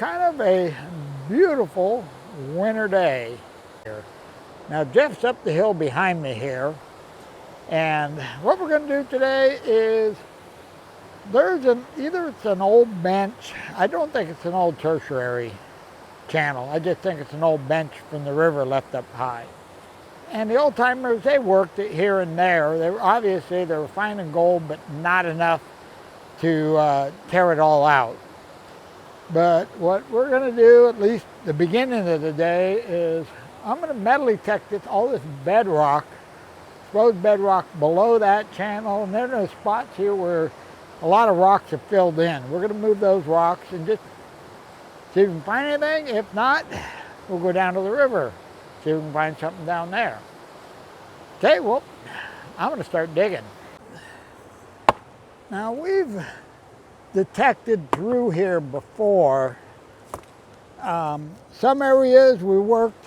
kind of a beautiful winter day here. Now Jeff's up the hill behind me here, and what we're going to do today is either it's an old bench. I don't think it's an old tertiary channel. I just think it's an old bench from the river left up high. And the old timers, they worked it here and there. They were finding gold, but not enough to tear it all out. But what we're going to do, at least the beginning of the day, is I'm going to metal detect all this bedrock, exposed bedrock below that channel, and there are spots here where a lot of rocks are filled in. We're going to move those rocks and just see if we can find anything. If not, we'll go down to the river, see if we can find something down there. Okay, well, I'm going to start digging. Now, we've detected through here before. Some areas we worked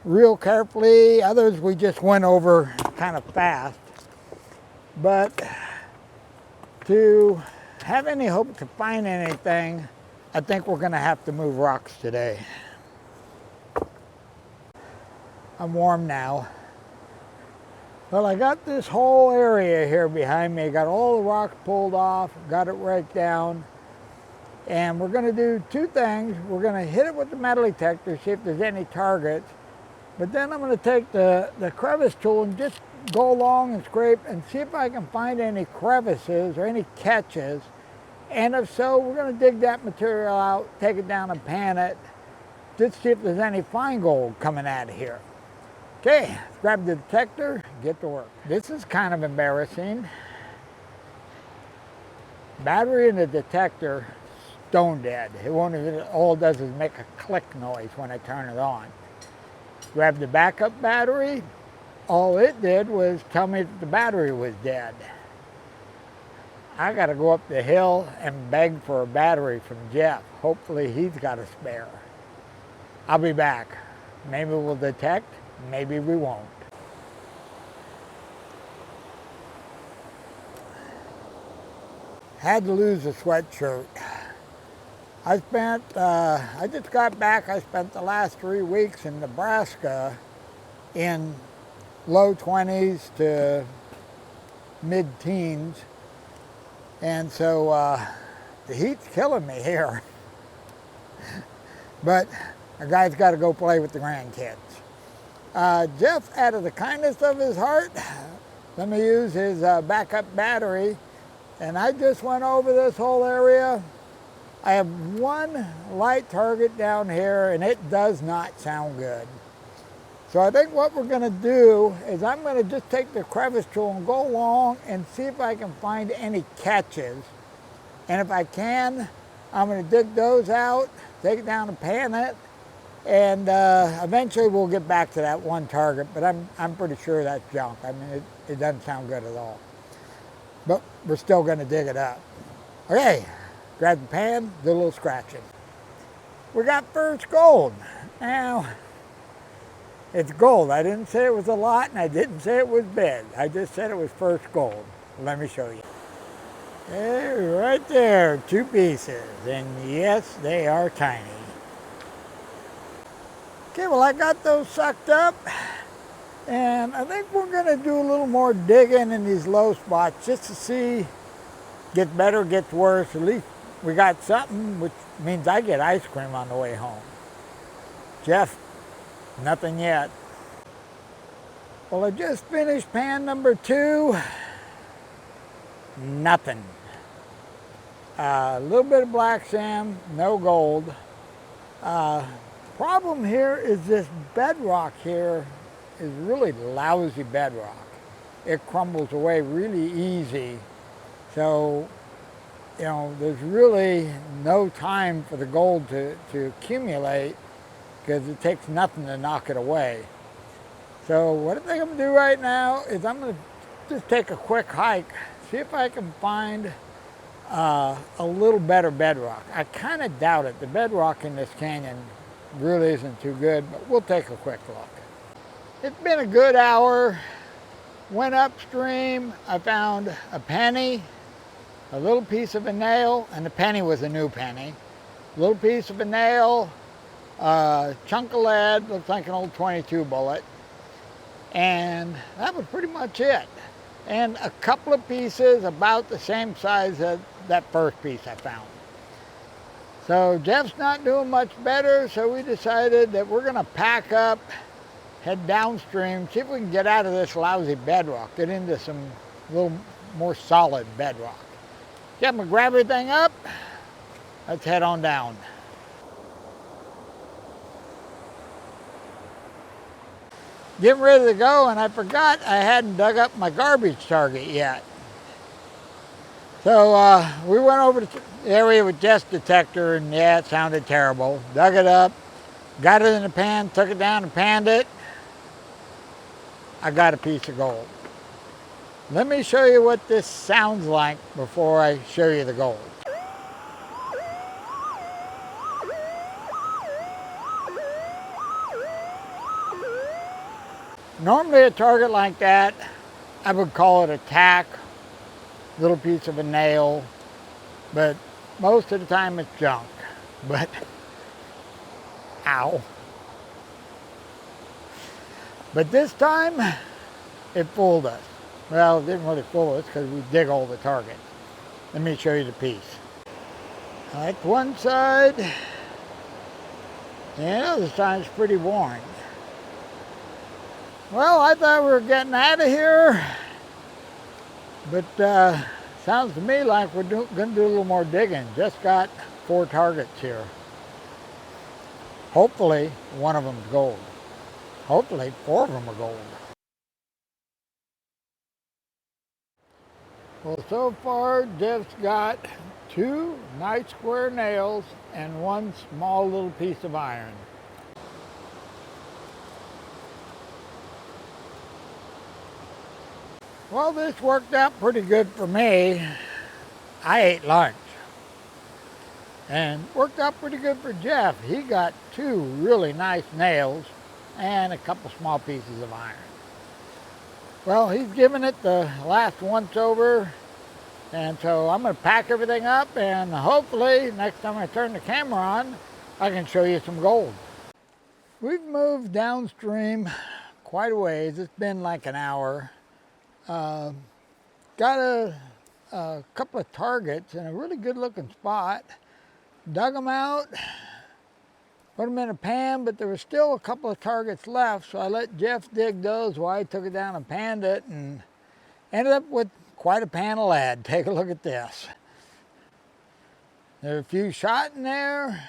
real carefully, others we just went over kind of fast. But to have any hope to find anything, I think we're going to have to move rocks today. I'm warm now. Well, I got this whole area here behind me, got all the rocks pulled off, got it right down. And we're going to do two things. We're going to hit it with the metal detector, see if there's any targets. But then I'm going to take the crevice tool and just go along and scrape and see if I can find any crevices or any catches. And if so, we're going to dig that material out, take it down and pan it, just see if there's any fine gold coming out of here. Okay, let's grab the detector, get to work. This is kind of embarrassing. Battery in the detector, stone dead. It won't even, all it does is make a click noise when I turn it on. Grab the backup battery. All it did was tell me that the battery was dead. I got to go up the hill and beg for a battery from Jeff. Hopefully he's got a spare. I'll be back. Maybe we'll detect, maybe we won't. Had to lose a sweatshirt. I just got back. I spent the last 3 weeks in Nebraska in low 20s to mid-teens. And so the heat's killing me here. But a guy's got to go play with the grandkids. Jeff, out of the kindness of his heart, let me use his backup battery. And I just went over this whole area. I have one light target down here, and it does not sound good. So I think what we're going to do is I'm going to just take the crevice tool and go along and see if I can find any catches. And if I can, I'm going to dig those out, take it down and pan it, and eventually we'll get back to that one target, but I'm pretty sure that's junk. I mean, it doesn't sound good at all. But we're still going to dig it up. Okay, grab the pan, do a little scratching. We got first gold. Now, it's gold. I didn't say it was a lot, and I didn't say it was big. I just said it was first gold. Let me show you. Hey, right there, 2 pieces, and yes, they are tiny. Okay, well, I got those sucked up, and I think we're going to do a little more digging in these low spots just to see, gets better, gets worse. At least we got something, which means I get ice cream on the way home. Jeff, nothing yet. Well, I just finished pan number 2. Nothing. A little bit of black sand, no gold. Problem here is this bedrock here is really lousy bedrock. It crumbles away really easy. So, you know, there's really no time for the gold to accumulate because it takes nothing to knock it away. So what I think I'm going to do right now is I'm going to just take a quick hike, see if I can find a little better bedrock. I kind of doubt it. The bedrock in this canyon really isn't too good, but we'll take a quick look. It's been a good hour. Went upstream. I found a penny, a little piece of a nail, and the penny was a new penny. little piece of a nail, a chunk of lead, looks like an old 22 bullet, and that was pretty much it. And a couple of pieces about the same size as that first piece I found. So Jeff's not doing much better, so we decided that we're going to pack up, head downstream, see if we can get out of this lousy bedrock, get into some little more solid bedrock. Jeff, I'm going to grab everything up. Let's head on down. Getting ready to go, and I forgot I hadn't dug up my garbage target yet. So we went over to the area with Jeff's detector, and yeah, it sounded terrible. Dug it up, got it in the pan, took it down and panned it. I got a piece of gold. Let me show you what this sounds like before I show you the gold. Normally a target like that, I would call it a tack, little piece of a nail, but most of the time it's junk. But, ow. But this time, it fooled us. Well, it didn't really fool us because we dig all the targets. Let me show you the piece. Like one side, and the other side's pretty worn. Well, I thought we were getting out of here, but sounds to me like we're going to do a little more digging. Just got 4 targets here. Hopefully, one of them's gold. Hopefully, 4 of them are gold. Well, so far, Jeff's got 2 nice square nails and 1 small little piece of iron. Well, this worked out pretty good for me. I ate lunch. And worked out pretty good for Jeff. He got 2 really nice nails and a couple small pieces of iron. Well, he's giving it the last once over. And so I'm going to pack everything up, and hopefully next time I turn the camera on, I can show you some gold. We've moved downstream quite a ways. It's been like an hour. Got a couple of targets in a really good looking spot. Dug them out, put them in a pan, but there was still a couple of targets left, so I let Jeff dig those while I took it down and panned it, and ended up with quite a pan of lead. Take a look at this. There are a few shot in there,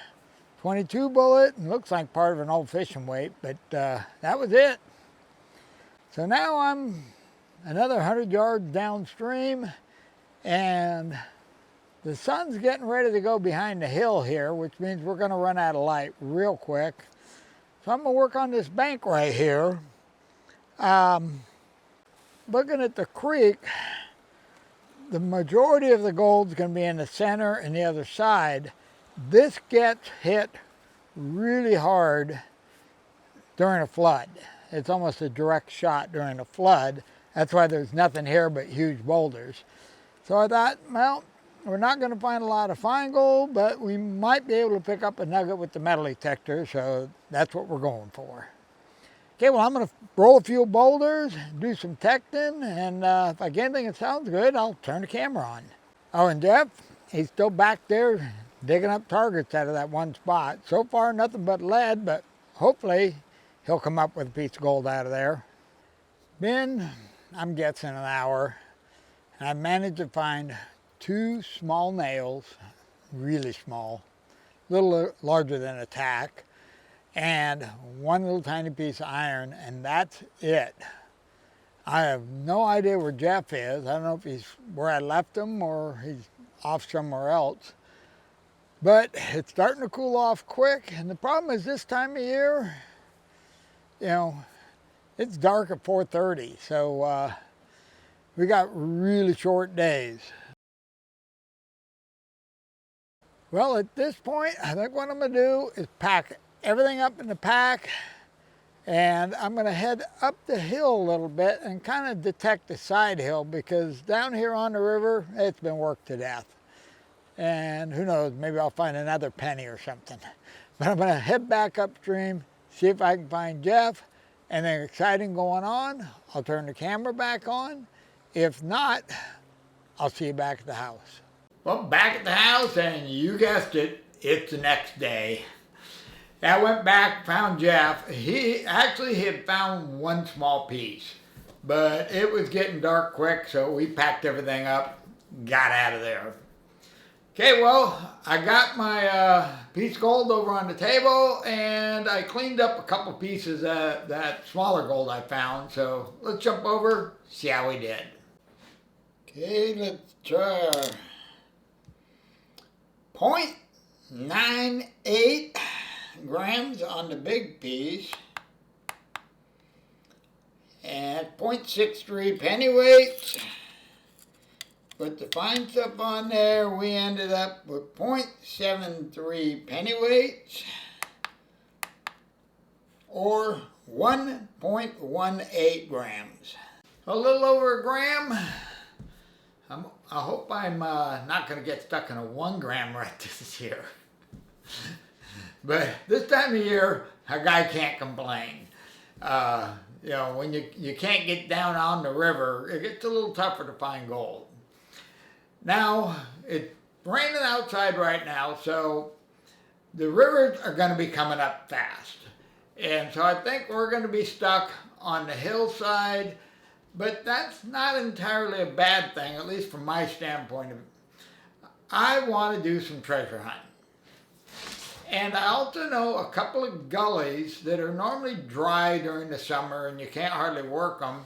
22 bullet, and looks like part of an old fishing weight, but that was it. So now I'm another 100 yards downstream, and the sun's getting ready to go behind the hill here, which means we're going to run out of light real quick. So I'm going to work on this bank right here. Looking at the creek, the majority of the gold is going to be in the center and the other side. This gets hit really hard during a flood. It's almost a direct shot during a flood. That's why there's nothing here but huge boulders. So I thought, well, we're not going to find a lot of fine gold, but we might be able to pick up a nugget with the metal detector, so that's what we're going for. Okay, well, I'm going to roll a few boulders, do some texting, and if I get anything that sounds good, I'll turn the camera on. Oh, and Jeff, he's still back there digging up targets out of that one spot. So far, nothing but lead, but hopefully he'll come up with a piece of gold out of there. Been, I'm guessing, an hour, and I managed to find 2 small nails, really small, a little larger than a tack, and 1 little tiny piece of iron, and that's it. I have no idea where Jeff is. I don't know if he's where I left him or he's off somewhere else. But it's starting to cool off quick, and the problem is this time of year, you know, it's dark at 4:30, so we got really short days. Well, at this point, I think what I'm going to do is pack everything up in the pack, and I'm going to head up the hill a little bit and kind of detect the side hill, because down here on the river, it's been worked to death. and who knows, maybe I'll find another penny or something. But I'm gonna head back upstream, see if I can find Jeff. Anything exciting going on, I'll turn the camera back on. If not, I'll see you back at the house. Well, back at the house, and you guessed it, it's the next day. I went back, found Jeff. He had found one small piece, but it was getting dark quick, so we packed everything up, got out of there. Okay, well, I got my piece of gold over on the table, and I cleaned up a couple pieces of that smaller gold I found, so let's jump over, see how we did. Okay, let's try our 0.98 grams on the big piece and 0.63 pennyweights. Put the fine stuff on there, we ended up with 0.73 pennyweights or 1.18 grams. A little over a gram. I hope I'm not going to get stuck in a 1 gram right this year. But this time of year, a guy can't complain. You know, when you can't get down on the river, it gets a little tougher to find gold. Now, it's raining outside right now, so the rivers are going to be coming up fast. And so I think we're going to be stuck on the hillside, but that's not entirely a bad thing, at least from my standpoint. I want to do some treasure hunting. And I also know a couple of gullies that are normally dry during the summer and you can't hardly work them.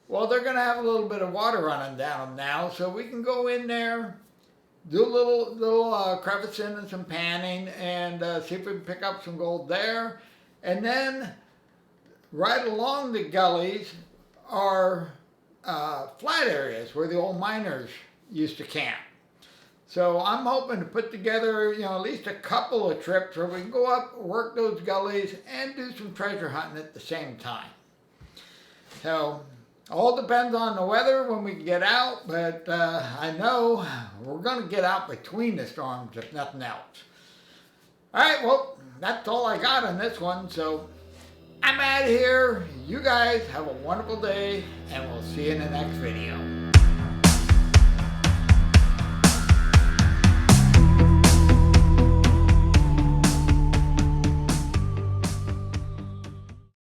Well, they're going to have a little bit of water running down them now, so we can go in there, do a little crevicing and some panning, and see if we can pick up some gold there. And then right along the gullies are flat areas where the old miners used to camp. So I'm hoping to put together, you know, at least a couple of trips where we can go up, work those gullies, and do some treasure hunting at the same time. So all depends on the weather when we can get out, but I know we're going to get out between the storms if nothing else. All right, well, that's all I got on this one, so I'm out of here. You guys have a wonderful day, and we'll see you in the next video.